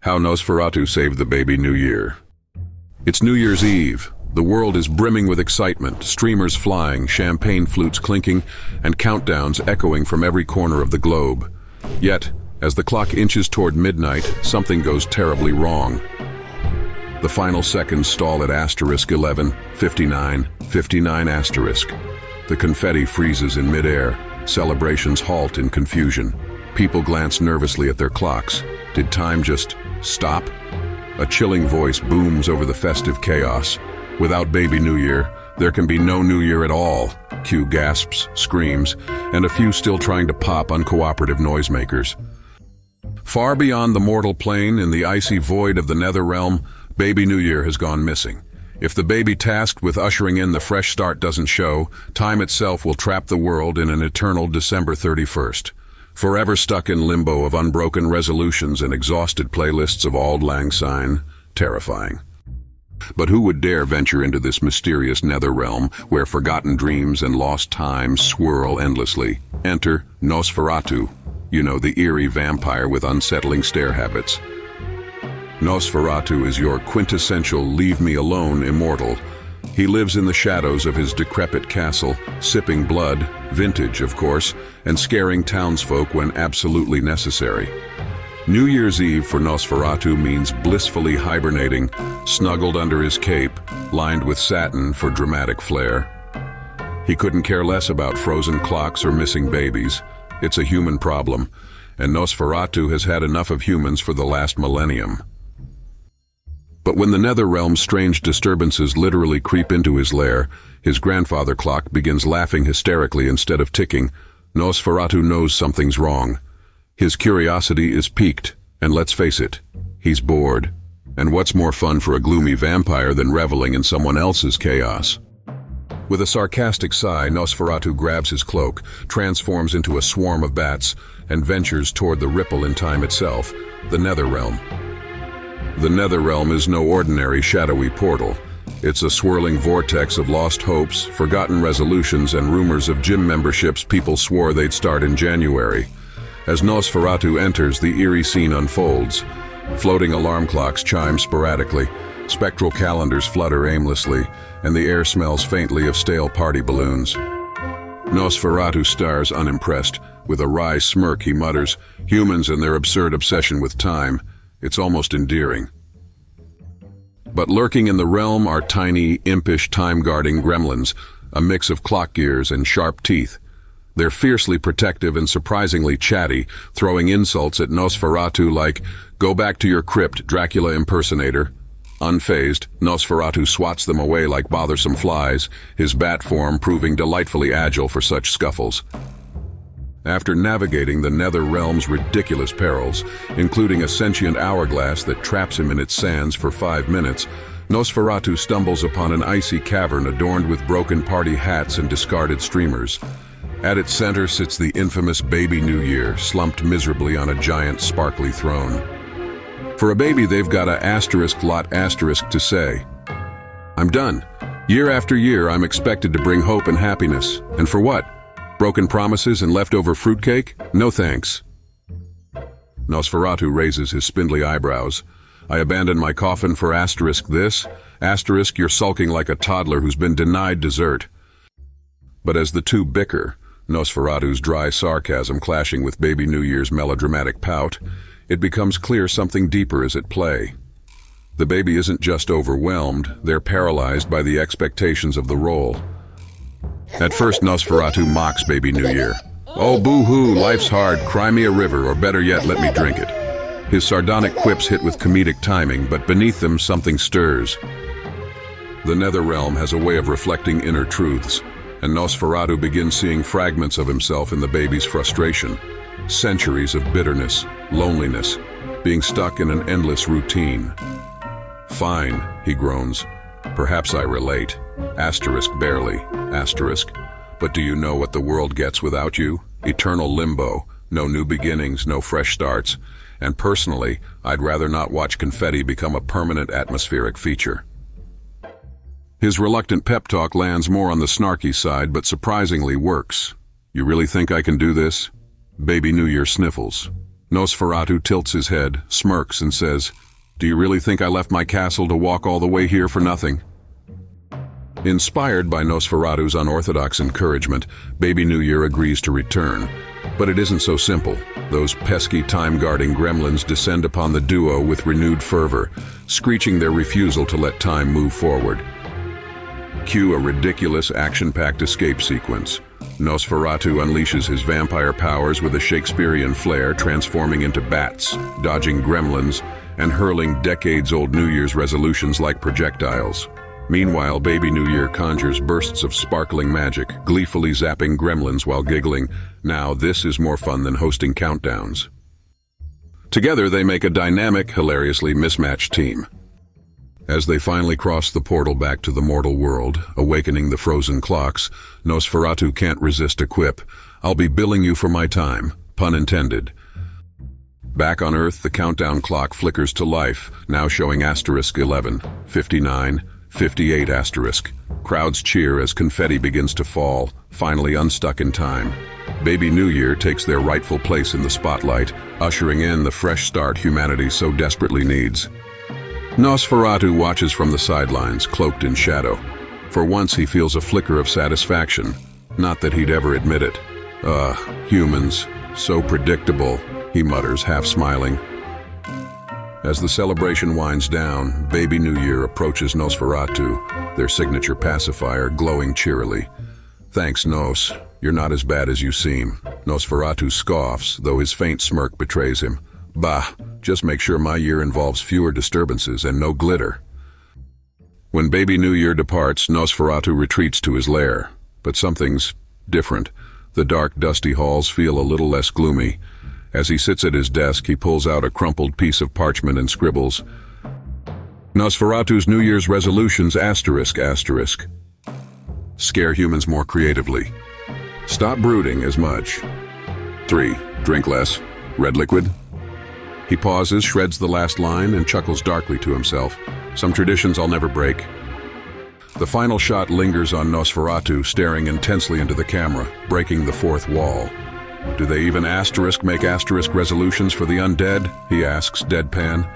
How Nosferatu saved the baby New Year. It's New Year's Eve. The world is brimming with excitement, streamers flying, champagne flutes clinking, and countdowns echoing from every corner of the globe. Yet, as the clock inches toward midnight, something goes terribly wrong. The final seconds stall at *11:59:59 The confetti freezes in midair. Celebrations halt in confusion. People glance nervously at their clocks. Did time just stop? A chilling voice booms over the festive chaos. Without baby New Year, there can be no New Year at all. Cue gasps, screams, and a few still trying to pop uncooperative noisemakers. Far beyond the mortal plane, in the icy void of the nether realm, baby New Year has gone missing. If the baby tasked with ushering in the fresh start doesn't show, time itself will trap the world in an eternal December 31st. Forever stuck in limbo of unbroken resolutions and exhausted playlists of auld lang syne. Terrifying. But who would dare venture into this mysterious nether realm where forgotten dreams and lost times swirl endlessly? Enter Nosferatu. You know, the eerie vampire with unsettling stare habits. Nosferatu is your quintessential leave-me-alone immortal. He lives in the shadows of his decrepit castle, sipping blood, vintage of course, and scaring townsfolk when absolutely necessary. New Year's Eve for Nosferatu means blissfully hibernating, snuggled under his cape, lined with satin for dramatic flair. He couldn't care less about frozen clocks or missing babies. It's a human problem, and Nosferatu has had enough of humans for the last millennium. But when the Netherrealm's strange disturbances literally creep into his lair, his grandfather clock begins laughing hysterically instead of ticking. Nosferatu knows something's wrong. His curiosity is piqued, and let's face it, he's bored. And what's more fun for a gloomy vampire than reveling in someone else's chaos? With a sarcastic sigh, Nosferatu grabs his cloak, transforms into a swarm of bats, and ventures toward the ripple in time itself, the Netherrealm. The Netherrealm is no ordinary shadowy portal. It's a swirling vortex of lost hopes, forgotten resolutions, and rumors of gym memberships people swore they'd start in January. As Nosferatu enters, the eerie scene unfolds. Floating alarm clocks chime sporadically, spectral calendars flutter aimlessly, and the air smells faintly of stale party balloons. Nosferatu stars unimpressed. With a wry smirk he mutters, "Humans and their absurd obsession with time. It's almost endearing." But lurking in the realm are tiny, impish, time-guarding gremlins, a mix of clock gears and sharp teeth. They're fiercely protective and surprisingly chatty, throwing insults at Nosferatu like, "Go back to your crypt, Dracula impersonator." Unfazed, Nosferatu swats them away like bothersome flies, his bat form proving delightfully agile for such scuffles. After navigating the nether realm's ridiculous perils, including a sentient hourglass that traps him in its sands for 5 minutes, Nosferatu stumbles upon an icy cavern adorned with broken party hats and discarded streamers. At its center sits the infamous baby New Year, slumped miserably on a giant sparkly throne. For a baby, they've got a lot to say. "I'm done. Year after year, I'm expected to bring hope and happiness. And for what? Broken promises and leftover fruitcake? No thanks." Nosferatu raises his spindly eyebrows. "I abandon my coffin for this? You're sulking like a toddler who's been denied dessert." But as the two bicker, Nosferatu's dry sarcasm clashing with baby New Year's melodramatic pout, it becomes clear something deeper is at play. The baby isn't just overwhelmed, they're paralyzed by the expectations of the role. At first, Nosferatu mocks baby New Year. "Oh, boo-hoo, life's hard, cry me a river, or better yet, let me drink it." His sardonic quips hit with comedic timing, but beneath them something stirs. The Netherrealm has a way of reflecting inner truths, and Nosferatu begins seeing fragments of himself in the baby's frustration. Centuries of bitterness, loneliness, being stuck in an endless routine. "Fine," he groans. "Perhaps I relate. Barely. But do you know what the world gets without you? Eternal limbo, no new beginnings, no fresh starts. And personally, I'd rather not watch confetti become a permanent atmospheric feature." His reluctant pep talk lands more on the snarky side, but surprisingly works. "You really think I can do this?" Baby New Year sniffles. Nosferatu tilts his head, smirks, and says, "Do you really think I left my castle to walk all the way here for nothing?" Inspired by Nosferatu's unorthodox encouragement, Baby New Year agrees to return. But it isn't so simple. Those pesky time-guarding gremlins descend upon the duo with renewed fervor, screeching their refusal to let time move forward. Cue a ridiculous, action-packed escape sequence. Nosferatu unleashes his vampire powers with a Shakespearean flair, transforming into bats, dodging gremlins, and hurling decades-old New Year's resolutions like projectiles. Meanwhile, Baby New Year conjures bursts of sparkling magic, gleefully zapping gremlins while giggling, "Now this is more fun than hosting countdowns." Together they make a dynamic, hilariously mismatched team. As they finally cross the portal back to the mortal world, awakening the frozen clocks, Nosferatu can't resist a quip, "I'll be billing you for my time," pun intended. Back on Earth, the countdown clock flickers to life, now showing *11, 59, 58 asterisk. Crowds cheer as confetti begins to fall, finally unstuck in time. Baby New Year takes their rightful place in the spotlight, ushering in the fresh start humanity so desperately needs. Nosferatu watches from the sidelines, cloaked in shadow. For once he feels a flicker of satisfaction, not that he'd ever admit it. Humans, so predictable," he mutters, half smiling. As the celebration winds down, Baby New Year approaches Nosferatu, their signature pacifier, glowing cheerily. "Thanks, Nos. You're not as bad as you seem." Nosferatu scoffs, though his faint smirk betrays him. "Bah, just make sure my year involves fewer disturbances and no glitter." When Baby New Year departs, Nosferatu retreats to his lair. But something's different. The dark, dusty halls feel a little less gloomy. As he sits at his desk, he pulls out a crumpled piece of parchment and scribbles, "Nosferatu's New Year's resolutions ***. Scare humans more creatively. Stop brooding as much. 3. Drink less. Red liquid." He pauses, shreds the last line, and chuckles darkly to himself. "Some traditions I'll never break." The final shot lingers on Nosferatu, staring intensely into the camera, breaking the fourth wall. "Do they even make resolutions for the undead?" he asks, deadpan.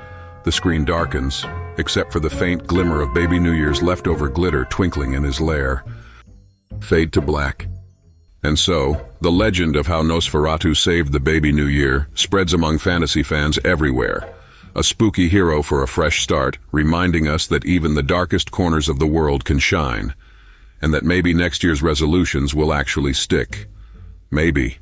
The screen darkens, except for the faint glimmer of Baby New Year's leftover glitter twinkling in his lair. Fade to black. And so, the legend of how Nosferatu saved the Baby New Year spreads among fantasy fans everywhere. A spooky hero for a fresh start, reminding us that even the darkest corners of the world can shine, and that maybe next year's resolutions will actually stick. Maybe.